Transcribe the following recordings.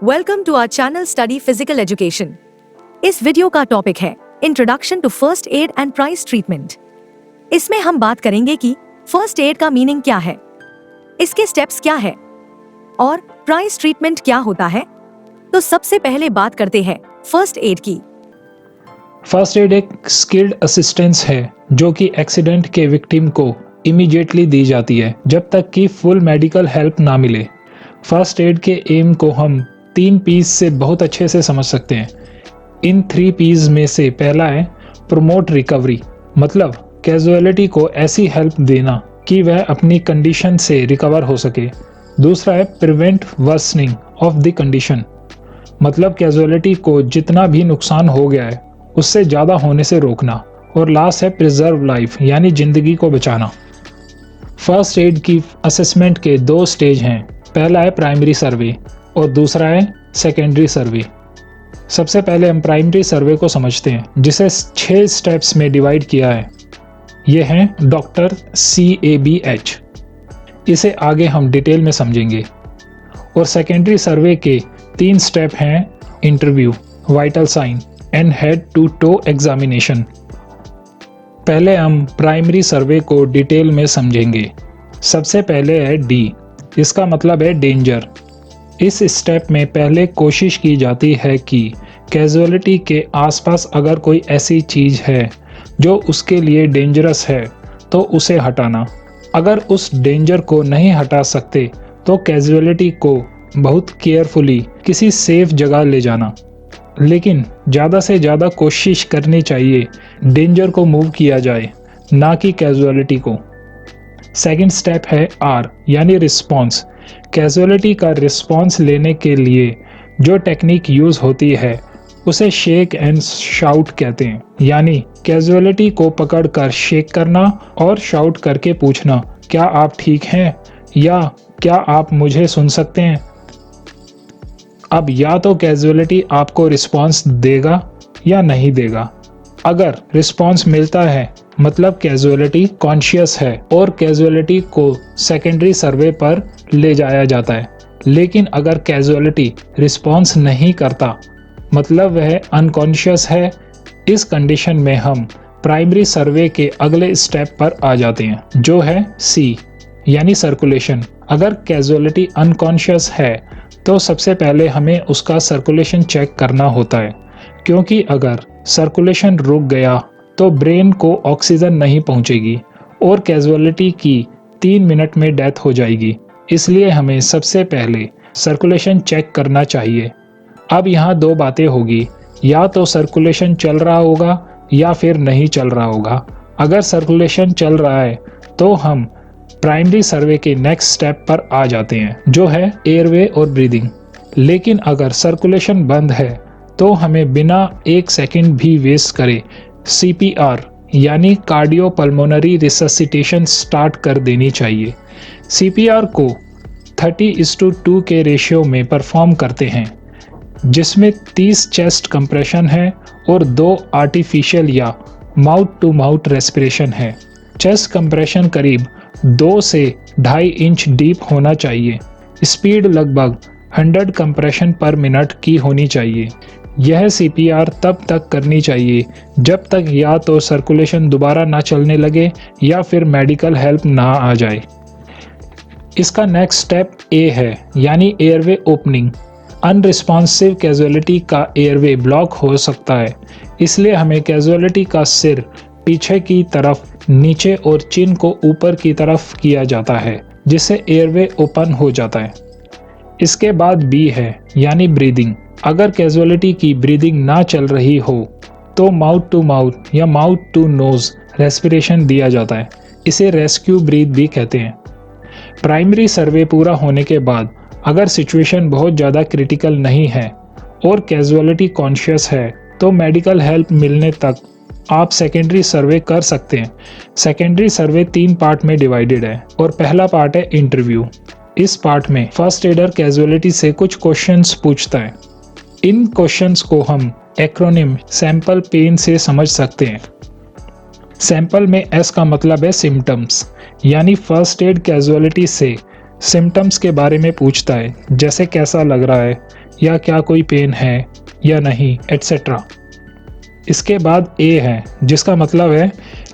Welcome to our channel study physical education. इस video का topic है introduction to first aid and PRICE treatment. इसमें हम बात करेंगे कि फर्स्ट एड का मीनिंग क्या है, इसके स्टेप्स क्या है और प्राइस ट्रीटमेंट क्या होता है। तो सबसे पहले बात करते हैं फर्स्ट एड की। फर्स्ट एड एक स्किल्ड असिस्टेंस है जो कि एक्सीडेंट के विक्टिम को इमीडिएटली दी जाती है जब तक कि फुल मेडिकल हेल्प ना मिले। फर्स्ट एड के एम को हम 3 पीस से बहुत अच्छे से समझ सकते हैं। इन 3 पीस में से पहला है प्रमोट रिकवरी, मतलब कैजुअलिटी को ऐसी हेल्प देना कि वह अपनी कंडीशन से रिकवर हो सके। दूसरा है prevent worsening of the condition, मतलब कैजुअलिटी को जितना भी नुकसान हो गया है उससे ज़्यादा होने से रोकना। और लास्ट है प्रिजर्व लाइफ, यानी ज़िंदगी को बचाना। फर्स्ट एड की असेसमेंट के 2 स्टेज हैं। पहला है प्राइमरी सर्वे और दूसरा है सेकेंडरी सर्वे। सबसे पहले हम प्राइमरी सर्वे को समझते हैं, जिसे 6 स्टेप्स में डिवाइड किया है। ये हैं डॉक्टर CABH। इसे आगे हम डिटेल में समझेंगे। और सेकेंडरी सर्वे के 3 स्टेप हैं interview, vital sign and head to toe examination. पहले हम प्राइमरी सर्वे को डिटेल में समझेंगे। सबसे पहले है D, इसका मतलब है डेंजर। इस स्टेप में पहले कोशिश की जाती है कि कैजुअलिटी के आसपास अगर कोई ऐसी चीज़ है जो उसके लिए डेंजरस है तो उसे हटाना। अगर उस डेंजर को नहीं हटा सकते तो कैजुअलिटी को बहुत केयरफुली किसी सेफ जगह ले जाना। लेकिन ज़्यादा से ज़्यादा कोशिश करनी चाहिए डेंजर को मूव किया जाए, ना कि कैजुअलिटी को। सेकंड स्टेप है R, यानी रिस्पॉन्स। कैजुअलिटी का रिस्पॉन्स लेने के लिए जो टेक्निक यूज़ होती है उसे शेक एंड शाउट कहते हैं, यानी कैजुअलिटी को पकड़कर शेक करना और शाउट करके पूछना, क्या आप ठीक हैं या क्या आप मुझे सुन सकते हैं। अब या तो कैजुअलिटी आपको रिस्पॉन्स देगा या नहीं देगा। अगर रिस्पॉन्स मिलता है मतलब कैजुअलिटी कॉन्शियस है और कैजुअलिटी को सेकेंडरी सर्वे पर ले जाया जाता है। लेकिन अगर कैजुअलिटी रिस्पॉन्स नहीं करता मतलब वह अनकॉन्शियस है, इस कंडीशन में हम प्राइमरी सर्वे के अगले स्टेप पर आ जाते हैं, जो है C, यानी सर्कुलेशन। अगर कैजुअलिटी अनकॉन्शियस है तो सबसे पहले हमें उसका सर्कुलेशन चेक करना होता है, क्योंकि अगर सर्कुलेशन रुक गया तो ब्रेन को ऑक्सीजन नहीं पहुंचेगी और कैजुअलिटी की 3 मिनट में डेथ हो जाएगी। इसलिए हमें सबसे पहले सर्कुलेशन चेक करना चाहिए। अब यहाँ 2 बातें होगी, या तो सर्कुलेशन चल रहा होगा या फिर नहीं चल रहा होगा। अगर सर्कुलेशन चल रहा है तो हम प्राइमरी सर्वे के नेक्स्ट स्टेप पर आ जाते हैं, जो है एयरवे और ब्रीदिंग। लेकिन अगर सर्कुलेशन बंद है तो हमें बिना 1 सेकंड भी वेस्ट करे CPR, यानी कार्डियोपल्मोनरी रिससिटेशन स्टार्ट कर देनी चाहिए। CPR को 30:2 के रेशियो में परफॉर्म करते हैं, जिसमें 30 चेस्ट कंप्रेशन है और 2 आर्टिफिशियल या माउथ टू माउथ रेस्पिरेशन है। चेस्ट कंप्रेशन करीब 2 से 2.5 इंच डीप होना चाहिए। स्पीड लगभग 100 कंप्रेशन पर मिनट की होनी चाहिए। यह CPR तब तक करनी चाहिए जब तक या तो सर्कुलेशन दोबारा ना चलने लगे या फिर मेडिकल हेल्प ना आ जाए। इसका नेक्स्ट स्टेप A है, यानी एयरवे ओपनिंग। अनरिस्पॉन्सिव कैजुअलिटी का एयरवे ब्लॉक हो सकता है, इसलिए हमें कैजुअलिटी का सिर पीछे की तरफ नीचे और चिन को ऊपर की तरफ किया जाता है, जिससे एयरवे ओपन हो जाता है। इसके बाद B है, यानी ब्रीदिंग। अगर कैजुअलिटी की ब्रीदिंग ना चल रही हो तो माउथ टू माउथ या माउथ टू नोज रेस्पिरेशन दिया जाता है। इसे रेस्क्यू ब्रीथ भी कहते हैं। प्राइमरी सर्वे पूरा होने के बाद अगर सिचुएशन बहुत ज़्यादा क्रिटिकल नहीं है और कैजुअलिटी कॉन्शियस है तो मेडिकल हेल्प मिलने तक आप सेकेंडरी सर्वे कर सकते हैं। सेकेंडरी सर्वे 3 पार्ट में डिवाइडेड है और पहला पार्ट है इंटरव्यू। इस पार्ट में फर्स्ट एडर कैजुअलिटी से कुछ क्वेश्चंस पूछता है। इन क्वेश्चंस को हम एक्रोनिम सैंपल पेन से समझ सकते हैं। सैंपल में S का मतलब है सिम्टम्स, यानी फर्स्ट एड कैजुअलिटी से सिम्टम्स के बारे में पूछता है, जैसे कैसा लग रहा है, या क्या कोई पेन है या नहीं, एटसेट्रा। इसके बाद ए है जिसका मतलब है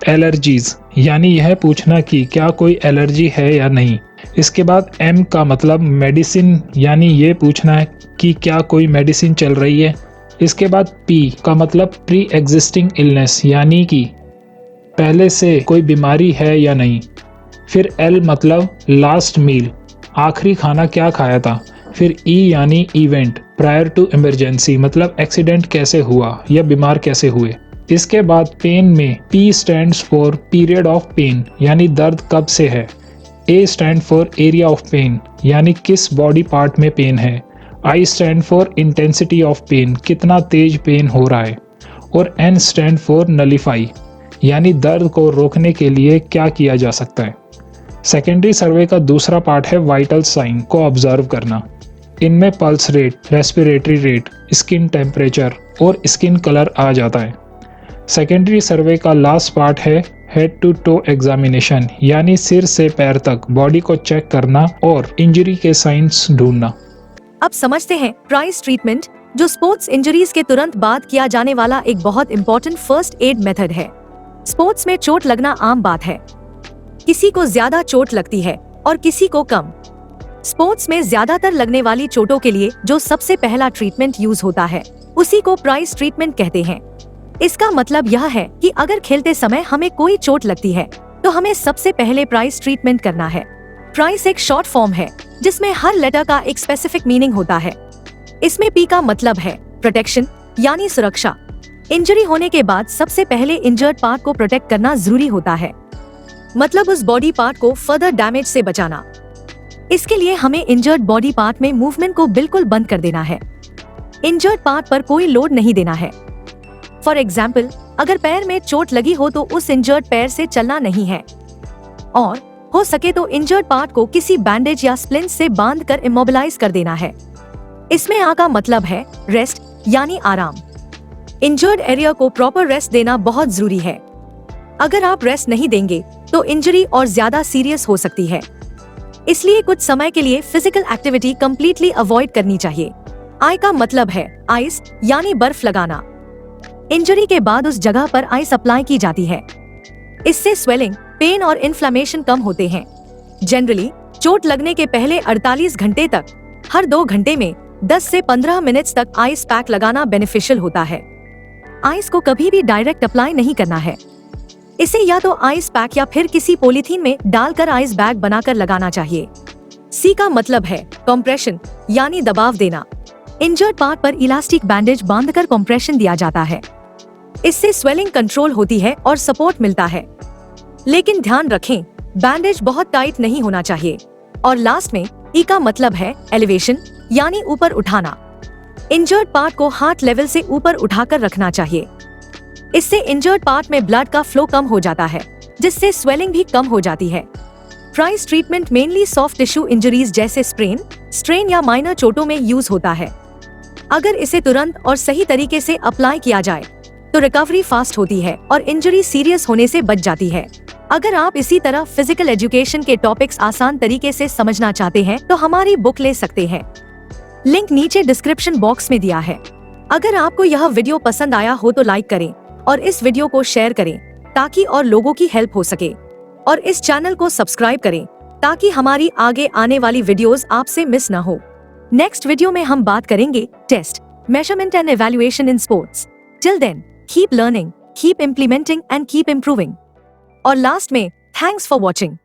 एलर्जीज, यानी यह पूछना कि क्या कोई एलर्जी है या नहीं। इसके बाद एम का मतलब मेडिसिन, यानी ये पूछना है कि क्या कोई मेडिसिन चल रही है। इसके बाद पी का मतलब प्री एग्जिस्टिंग इलनेस, यानी कि पहले से कोई बीमारी है या नहीं। फिर एल मतलब लास्ट मील, आखिरी खाना क्या खाया था। फिर ई यानी इवेंट, प्रायर टू इमरजेंसी, मतलब एक्सीडेंट कैसे हुआ या बीमार कैसे हुए। इसके बाद पेन में P stands for period of pain, यानी दर्द कब से है। A stand for area of pain, यानी किस बॉडी पार्ट में पेन है। I stand for intensity of pain, कितना तेज पेन हो रहा है। और एन स्टैंड फॉर नलीफाई, यानी दर्द को रोकने के लिए क्या किया जा सकता है। सेकेंडरी सर्वे का दूसरा पार्ट है वाइटल साइन को ऑब्जर्व करना। इनमें pulse rate, respiratory rate, skin temperature और स्किन कलर आ जाता है। सेकेंडरी सर्वे का लास्ट पार्ट है हेड टू टो एग्जामिनेशन, यानी सिर से पैर तक बॉडी को चेक करना और इंजरी के साइंस ढूंढना। अब समझते हैं प्राइस ट्रीटमेंट, जो स्पोर्ट्स इंजरीज के तुरंत बाद किया जाने वाला एक बहुत इंपॉर्टेंट फर्स्ट एड मेथड है। स्पोर्ट्स में चोट लगना आम बात है, किसी को ज्यादा चोट लगती है और किसी को कम। स्पोर्ट्स में ज्यादातर लगने वाली चोटों के लिए जो सबसे पहला ट्रीटमेंट यूज होता है उसी को प्राइस ट्रीटमेंट कहते हैं। इसका मतलब यह है कि अगर खेलते समय हमें कोई चोट लगती है तो हमें सबसे पहले प्राइस ट्रीटमेंट करना है। प्राइस एक शॉर्ट फॉर्म है जिसमें हर लेटर का एक स्पेसिफिक मीनिंग होता है। इसमें पी का मतलब है प्रोटेक्शन, यानी सुरक्षा। इंजरी होने के बाद सबसे पहले इंजर्ड पार्ट को प्रोटेक्ट करना जरूरी होता है, मतलब उस बॉडी पार्ट को फर्दर डैमेज से बचाना। इसके लिए हमें इंजर्ड बॉडी पार्ट में मूवमेंट को बिल्कुल बंद कर देना है। इंजर्ड पार्ट पर कोई लोड नहीं देना है। फॉर एग्जाम्पल, अगर पैर में चोट लगी हो तो उस इंजर्ड पैर से चलना नहीं है, और हो सके तो इंजर्ड पार्ट को किसी बैंडेज या स्प्लिंट से बांध कर इमोबिलाइज कर देना है। इसमें आ का मतलब है रेस्ट, यानी आराम। इंजर्ड एरिया को प्रॉपर रेस्ट देना बहुत जरूरी है। अगर आप रेस्ट नहीं देंगे तो इंजरी और ज्यादा सीरियस हो सकती है। इसलिए कुछ समय के लिए फिजिकल एक्टिविटी कंप्लीटली अवॉइड करनी चाहिए। आई का मतलब है आइस, यानी बर्फ लगाना। इंजरी के बाद उस जगह पर आइस अप्लाई की जाती है। इससे स्वेलिंग, पेन और इन्फ्लेमेशन कम होते हैं। जनरली चोट लगने के पहले 48 घंटे तक हर 2 घंटे में 10 से 15 मिनट्स तक आइस पैक लगाना बेनिफिशियल होता है। आइस को कभी भी डायरेक्ट अप्लाई नहीं करना है। इसे या तो आइस पैक या फिर किसी पॉलीथीन में डालकर आइस बैग बनाकर लगाना चाहिए। सी का मतलब है कंप्रेशन, यानी दबाव देना। इंजर्ड पार्ट पर इलास्टिक बैंडेज बांधकर कंप्रेशन दिया जाता है। इससे स्वेलिंग कंट्रोल होती है और सपोर्ट मिलता है। लेकिन ध्यान रखें, बैंडेज बहुत टाइट नहीं होना चाहिए। और लास्ट में ई का मतलब है एलिवेशन, यानी ऊपर उठाना। इंजर्ड पार्ट को हार्ट लेवल से ऊपर उठाकर रखना चाहिए। इससे इंजर्ड पार्ट में ब्लड का फ्लो कम हो जाता है, जिससे स्वेलिंग भी कम हो जाती है। Price treatment mainly soft tissue injuries जैसे स्प्रेन, स्ट्रेन या माइनर चोटों में यूज होता है। अगर इसे तुरंत और सही तरीके से अप्लाई किया जाए तो रिकवरी फास्ट होती है और इंजरी सीरियस होने से बच जाती है। अगर आप इसी तरह फिजिकल एजुकेशन के टॉपिक्स आसान तरीके से समझना चाहते हैं तो हमारी बुक ले सकते हैं। लिंक नीचे डिस्क्रिप्शन बॉक्स में दिया है। अगर आपको यह वीडियो पसंद आया हो तो लाइक करें और इस वीडियो को शेयर करें ताकि और लोगों की हेल्प हो सके, और इस चैनल को सब्सक्राइब करें ताकि हमारी आगे आने वाली वीडियोस आपसे मिस न हो। नेक्स्ट वीडियो में हम बात करेंगे test, measurement and evaluation in sports. Till then, keep learning, keep implementing and keep improving. और लास्ट में, थैंक्स फॉर वॉचिंग।